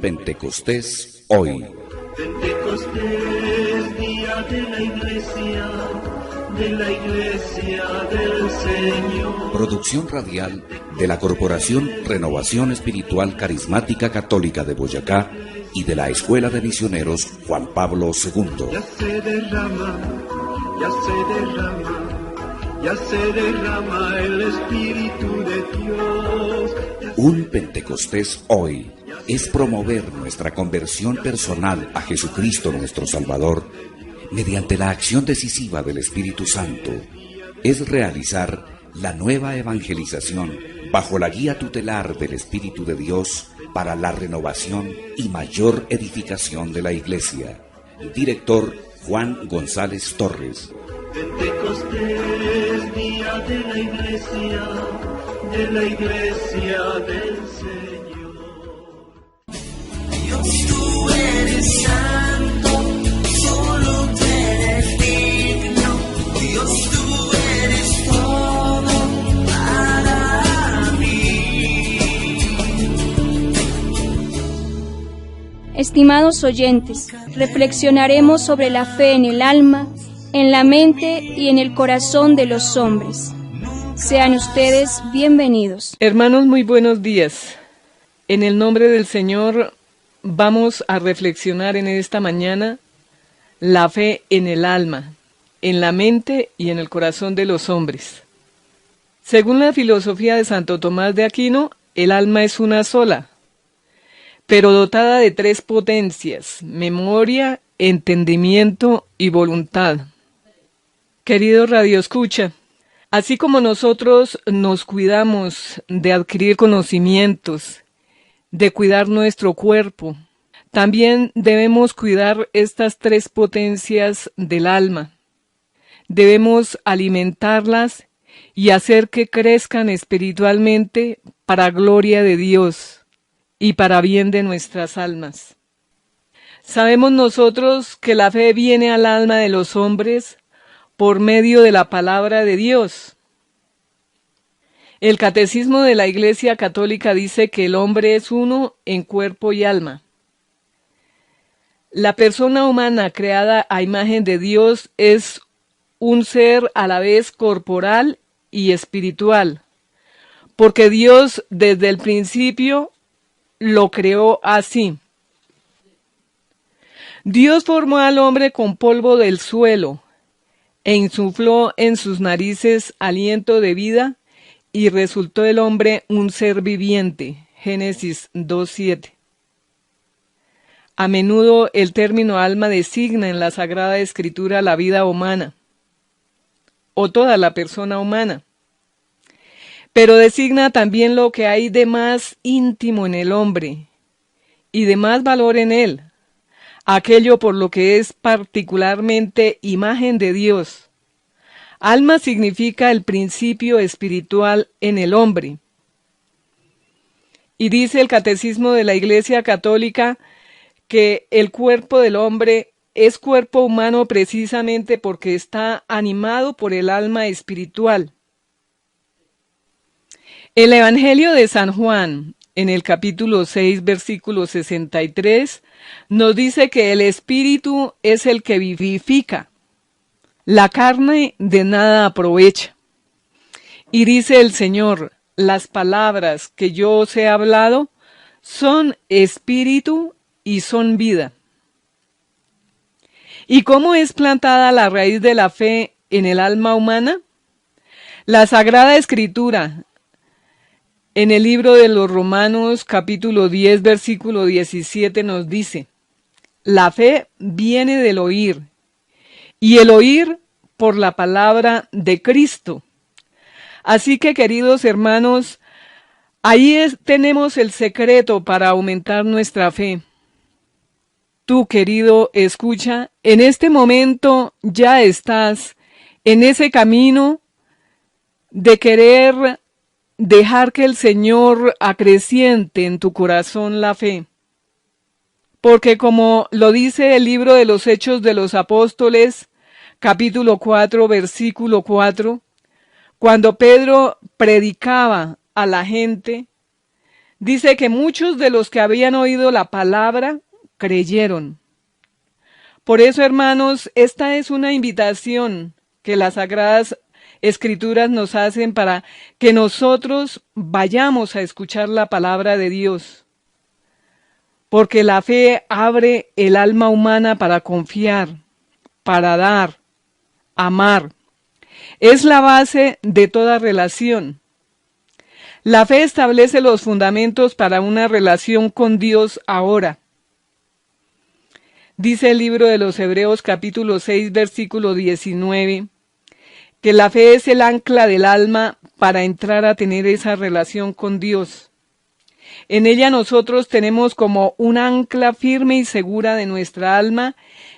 Pentecostés hoy. Pentecostés, día de la iglesia del Señor. Producción radial de la Corporación Renovación Espiritual Carismática Católica de Boyacá y de la Escuela de Misioneros Juan Pablo II. Ya se derrama el Espíritu de Dios. Un Pentecostés hoy es promover nuestra conversión personal a Jesucristo nuestro Salvador mediante la acción decisiva del Espíritu Santo. Es realizar la nueva evangelización bajo la guía tutelar del Espíritu de Dios para la renovación y mayor edificación de la Iglesia. Director Juan González Torres. Pentecostés, día de la iglesia del Señor. Dios, tú eres santo, solo tú eres digno. Dios, tú eres todo para mí. Estimados oyentes, reflexionaremos sobre la fe en el alma, en la mente y en el corazón de los hombres. Sean ustedes bienvenidos. Hermanos, muy buenos días. En el nombre del Señor vamos a reflexionar en esta mañana la fe en el alma, en la mente y en el corazón de los hombres. Según la filosofía de Santo Tomás de Aquino, el alma es una sola, pero dotada de tres potencias: memoria, entendimiento y voluntad. Querido Radio Escucha, así como nosotros nos cuidamos de adquirir conocimientos, de cuidar nuestro cuerpo, también debemos cuidar estas tres potencias del alma. Debemos alimentarlas y hacer que crezcan espiritualmente para gloria de Dios y para bien de nuestras almas. Sabemos nosotros que la fe viene al alma de los hombres por medio de la palabra de Dios. El Catecismo de la Iglesia Católica dice que el hombre es uno en cuerpo y alma. La persona humana creada a imagen de Dios es un ser a la vez corporal y espiritual, porque Dios desde el principio lo creó así. Dios formó al hombre con polvo del suelo e insufló en sus narices aliento de vida, y resultó el hombre un ser viviente. Génesis 2:7. A menudo el término alma designa en la Sagrada Escritura la vida humana, o toda la persona humana, pero designa también lo que hay de más íntimo en el hombre, y de más valor en él, aquello por lo que es particularmente imagen de Dios. Alma significa el principio espiritual en el hombre. Y dice el Catecismo de la Iglesia Católica que el cuerpo del hombre es cuerpo humano precisamente porque está animado por el alma espiritual. El Evangelio de San Juan, en el capítulo 6, versículo 63, nos dice que el espíritu es el que vivifica. La carne de nada aprovecha. Y dice el Señor: las palabras que yo os he hablado son espíritu y son vida. ¿Y cómo es plantada la raíz de la fe en el alma humana? La Sagrada Escritura, en el libro de los Romanos, capítulo 10, versículo 17, nos dice: la fe viene del oír, y el oír por la palabra de Cristo. Así que, queridos hermanos, ahí tenemos el secreto para aumentar nuestra fe. Tú, querido escucha, en este momento ya estás en ese camino de querer dejar que el Señor acreciente en tu corazón la fe. Porque como lo dice el libro de los Hechos de los Apóstoles, capítulo 4, versículo 4, cuando Pedro predicaba a la gente, Dice que muchos de los que habían oído la palabra creyeron. Por eso, hermanos, esta es una invitación que las Sagradas Escrituras nos hacen para que nosotros vayamos a escuchar la palabra de Dios. Porque la fe abre el alma humana para confiar, para dar, amar. Es la base de toda relación. La fe establece los fundamentos para una relación con Dios ahora. Dice el libro de los Hebreos capítulo 6 versículo 19 que la fe es el ancla del alma para entrar a tener esa relación con Dios. En ella nosotros tenemos como un ancla firme y segura de nuestra alma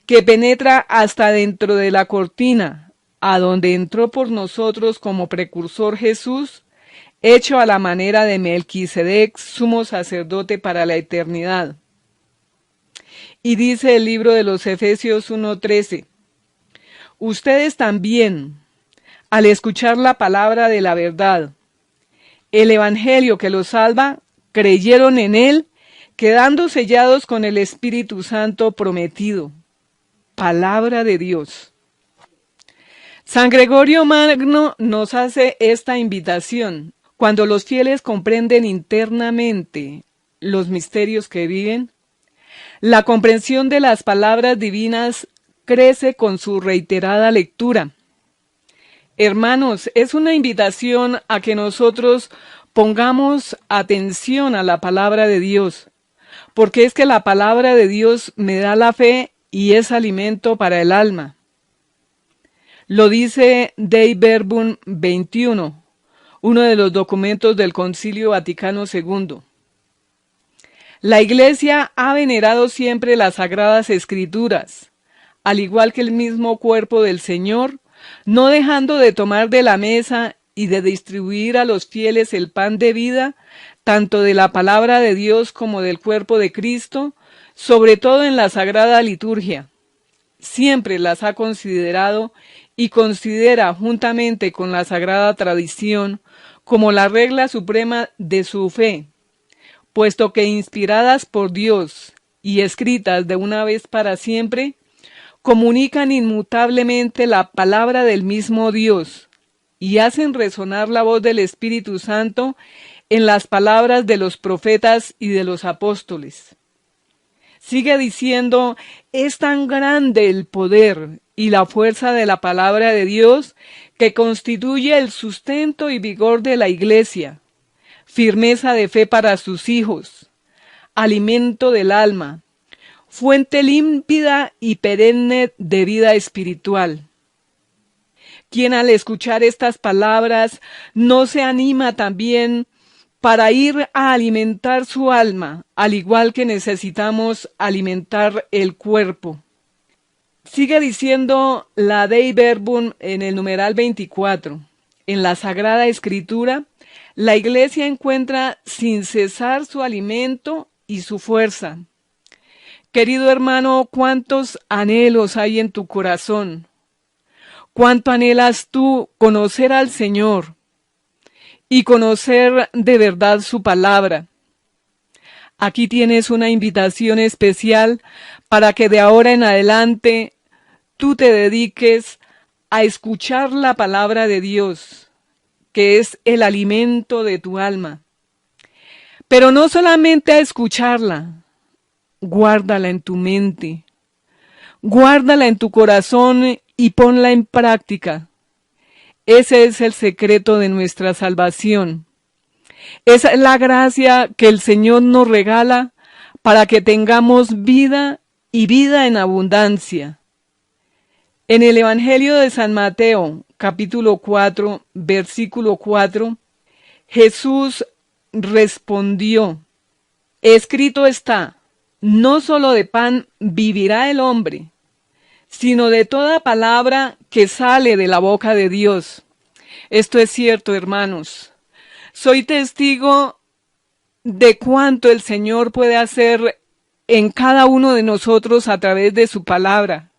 que penetra hasta dentro de la cortina, a donde entró por nosotros como precursor Jesús, hecho a la manera de Melquisedec, sumo sacerdote para la eternidad. Y dice el libro de los Efesios 1:13, ustedes también, al escuchar la palabra de la verdad, el evangelio que los salva, creyeron en él, quedando sellados con el Espíritu Santo prometido. Palabra de Dios. San Gregorio Magno nos hace esta invitación. Cuando los fieles comprenden internamente los misterios que viven, la comprensión de las palabras divinas crece con su reiterada lectura. Hermanos, es una invitación a que nosotros pongamos atención a la palabra de Dios, porque es que la palabra de Dios me da la fe y es alimento para el alma. Lo dice Dei Verbum 21, uno de los documentos del Concilio Vaticano II. La Iglesia ha venerado siempre las Sagradas Escrituras, al igual que el mismo cuerpo del Señor, no dejando de tomar de la mesa y de distribuir a los fieles el pan de vida, tanto de la palabra de Dios como del cuerpo de Cristo, sobre todo en la Sagrada Liturgia. Siempre las ha considerado y considera juntamente con la Sagrada Tradición como la regla suprema de su fe, puesto que inspiradas por Dios y escritas de una vez para siempre, comunican inmutablemente la palabra del mismo Dios y hacen resonar la voz del Espíritu Santo en las palabras de los profetas y de los apóstoles. Sigue diciendo, es tan grande el poder y la fuerza de la palabra de Dios que constituye el sustento y vigor de la Iglesia, firmeza de fe para sus hijos, alimento del alma, fuente límpida y perenne de vida espiritual. Quien al escuchar estas palabras no se anima también para ir a alimentar su alma, al igual que necesitamos alimentar el cuerpo. Sigue diciendo la Dei Verbum en el numeral 24. En la Sagrada Escritura, la Iglesia encuentra sin cesar su alimento y su fuerza. Querido hermano, ¿cuántos anhelos hay en tu corazón? ¿Cuánto anhelas tú conocer al Señor y conocer de verdad su palabra? Aquí tienes una invitación especial para que de ahora en adelante tú te dediques a escuchar la palabra de Dios, que es el alimento de tu alma. Pero no solamente a escucharla, guárdala en tu mente, guárdala en tu corazón y ponla en práctica. Ese es el secreto de nuestra salvación. Esa es la gracia que el Señor nos regala para que tengamos vida y vida en abundancia. En el Evangelio de San Mateo, capítulo 4, versículo 4, Jesús respondió, escrito está, no solo de pan vivirá el hombre, sino de toda palabra que sale de la boca de Dios. Esto es cierto, hermanos. Soy testigo de cuánto el Señor puede hacer en cada uno de nosotros a través de su palabra,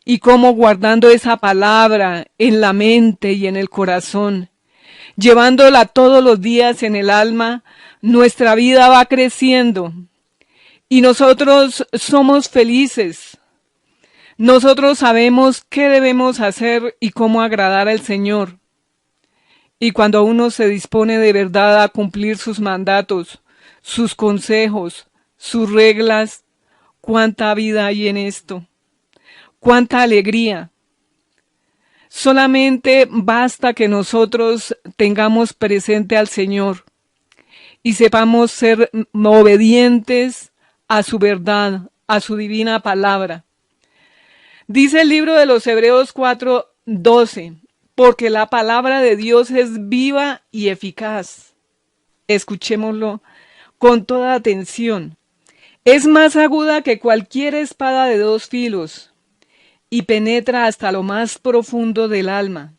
y cómo guardando esa palabra en la mente y en el corazón, llevándola todos los días en el alma, nuestra vida va creciendo y nosotros somos felices. Nosotros sabemos qué debemos hacer y cómo agradar al Señor. Y cuando uno se dispone de verdad a cumplir sus mandatos, sus consejos, sus reglas, cuánta vida hay en esto, cuánta alegría. Solamente basta que nosotros tengamos presente al Señor y sepamos ser obedientes a su verdad, a su divina palabra. Dice el libro de los Hebreos 4:12, porque la palabra de Dios es viva y eficaz. Escuchémoslo con toda atención. Es más aguda que cualquier espada de 2 filos y penetra hasta lo más profundo del alma,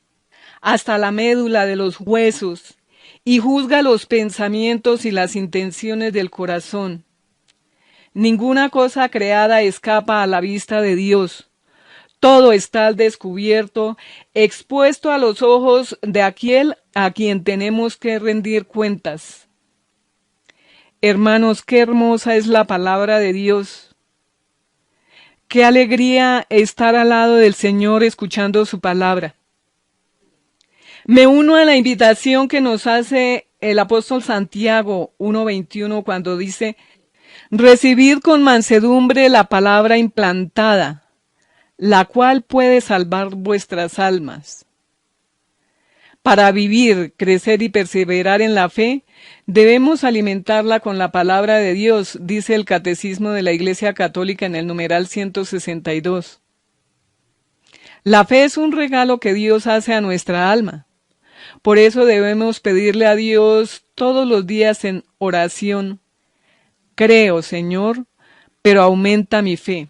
hasta la médula de los huesos, y juzga los pensamientos y las intenciones del corazón. Ninguna cosa creada escapa a la vista de Dios. Todo está al descubierto, expuesto a los ojos de aquel a quien tenemos que rendir cuentas. Hermanos, qué hermosa es la palabra de Dios. Qué alegría estar al lado del Señor escuchando su palabra. Me uno a la invitación que nos hace el apóstol Santiago 1:21 cuando dice: recibid con mansedumbre la palabra implantada, la cual puede salvar vuestras almas. Para vivir, crecer y perseverar en la fe, debemos alimentarla con la palabra de Dios, dice el Catecismo de la Iglesia Católica en el numeral 162. La fe es un regalo que Dios hace a nuestra alma. Por eso debemos pedirle a Dios todos los días en oración: creo, Señor, pero aumenta mi fe.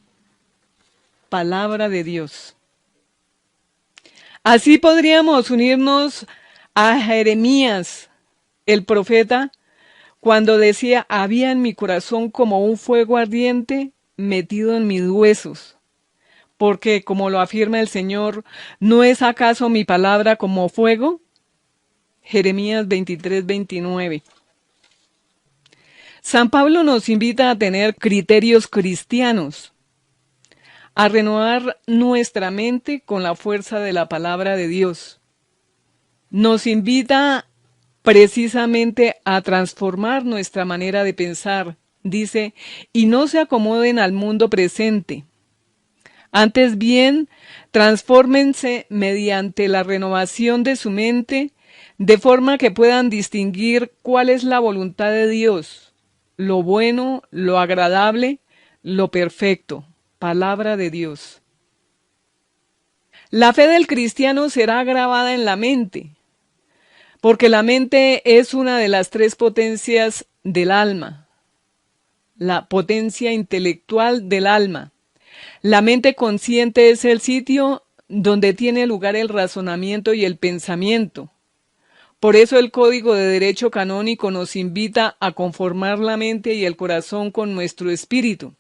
Palabra de Dios. Así podríamos unirnos a Jeremías, el profeta, cuando decía: había en mi corazón como un fuego ardiente metido en mis huesos. Porque, como lo afirma el Señor, ¿no es acaso mi palabra como fuego? Jeremías 23:29. San Pablo nos invita a tener criterios cristianos, a renovar nuestra mente con la fuerza de la palabra de Dios. Nos invita precisamente a transformar nuestra manera de pensar. Dice: y no se acomoden al mundo presente. Antes bien, transfórmense mediante la renovación de su mente, de forma que puedan distinguir cuál es la voluntad de Dios, lo bueno, lo agradable, lo perfecto. Palabra de Dios. La fe del cristiano será grabada en la mente, porque la mente es una de las 3 potencias del alma, la potencia intelectual del alma. La mente consciente es el sitio donde tiene lugar el razonamiento y el pensamiento. Por eso el Código de Derecho Canónico nos invita a conformar la mente y el corazón con nuestro espíritu.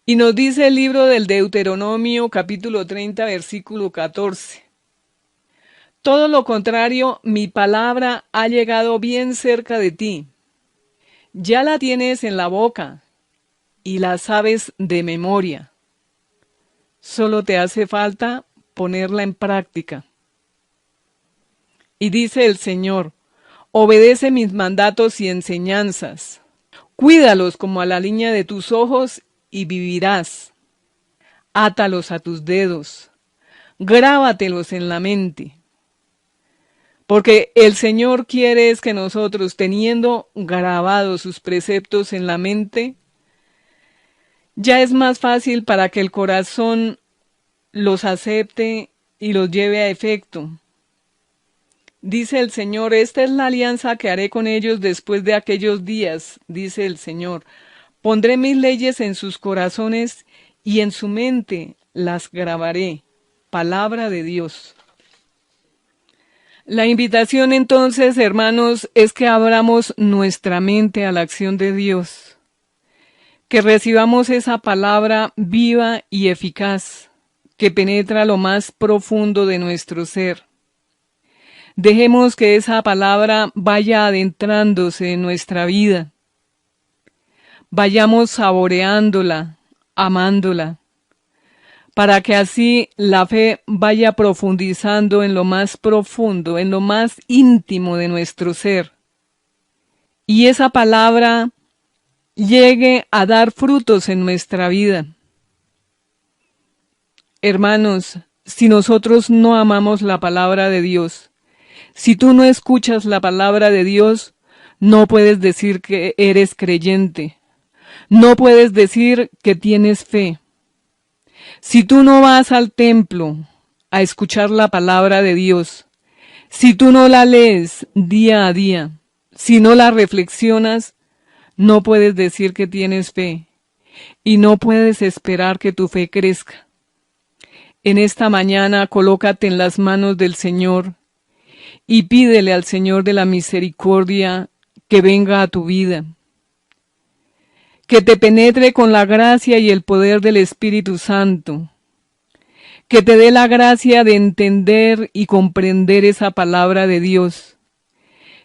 Y nos dice el libro del Deuteronomio, capítulo 30, versículo 14. Todo lo contrario, mi palabra ha llegado bien cerca de ti. Ya la tienes en la boca y la sabes de memoria. Solo te hace falta ponerla en práctica. Y dice el Señor: obedece mis mandatos y enseñanzas. Cuídalos como a la niña de tus ojos y vivirás. Átalos a tus dedos, grábatelos en la mente. Porque el Señor quiere es que nosotros, teniendo grabados sus preceptos en la mente, ya es más fácil para que el corazón los acepte y los lleve a efecto. Dice el Señor: esta es la alianza que haré con ellos después de aquellos días, dice el Señor. Pondré mis leyes en sus corazones y en su mente las grabaré. Palabra de Dios. La invitación entonces, hermanos, es que abramos nuestra mente a la acción de Dios, que recibamos esa palabra viva y eficaz, que penetra lo más profundo de nuestro ser. Dejemos que esa palabra vaya adentrándose en nuestra vida. Vayamos saboreándola, amándola, para que así la fe vaya profundizando en lo más profundo, en lo más íntimo de nuestro ser. Y esa palabra llegue a dar frutos en nuestra vida. Hermanos, si nosotros no amamos la palabra de Dios, si tú no escuchas la palabra de Dios, no puedes decir que eres creyente, no puedes decir que tienes fe. Si tú no vas al templo a escuchar la palabra de Dios, si tú no la lees día a día, si no la reflexionas, no puedes decir que tienes fe y no puedes esperar que tu fe crezca. En esta mañana colócate en las manos del Señor y pídele al Señor de la misericordia que venga a tu vida, que te penetre con la gracia y el poder del Espíritu Santo, que te dé la gracia de entender y comprender esa palabra de Dios,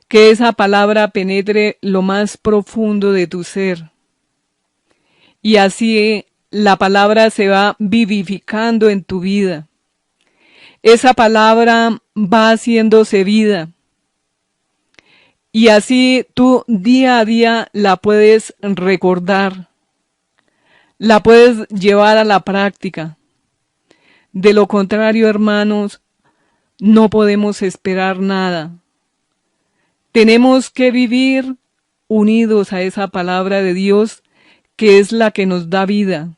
que esa palabra penetre lo más profundo de tu ser. Y así la palabra se va vivificando en tu vida. Esa palabra va haciéndose vida. Y así tú día a día la puedes recordar, la puedes llevar a la práctica. De lo contrario, hermanos, no podemos esperar nada. Tenemos que vivir unidos a esa palabra de Dios, que es la que nos da vida,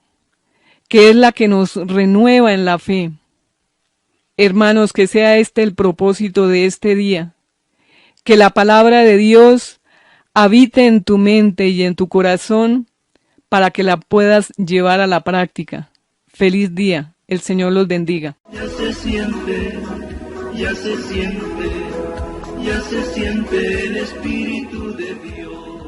que es la que nos renueva en la fe. Hermanos, que sea este el propósito de este día, que la palabra de Dios habite en tu mente y en tu corazón para que la puedas llevar a la práctica. Feliz día, el Señor los bendiga. Ya se siente, ya se siente, ya se siente el Espíritu de Dios.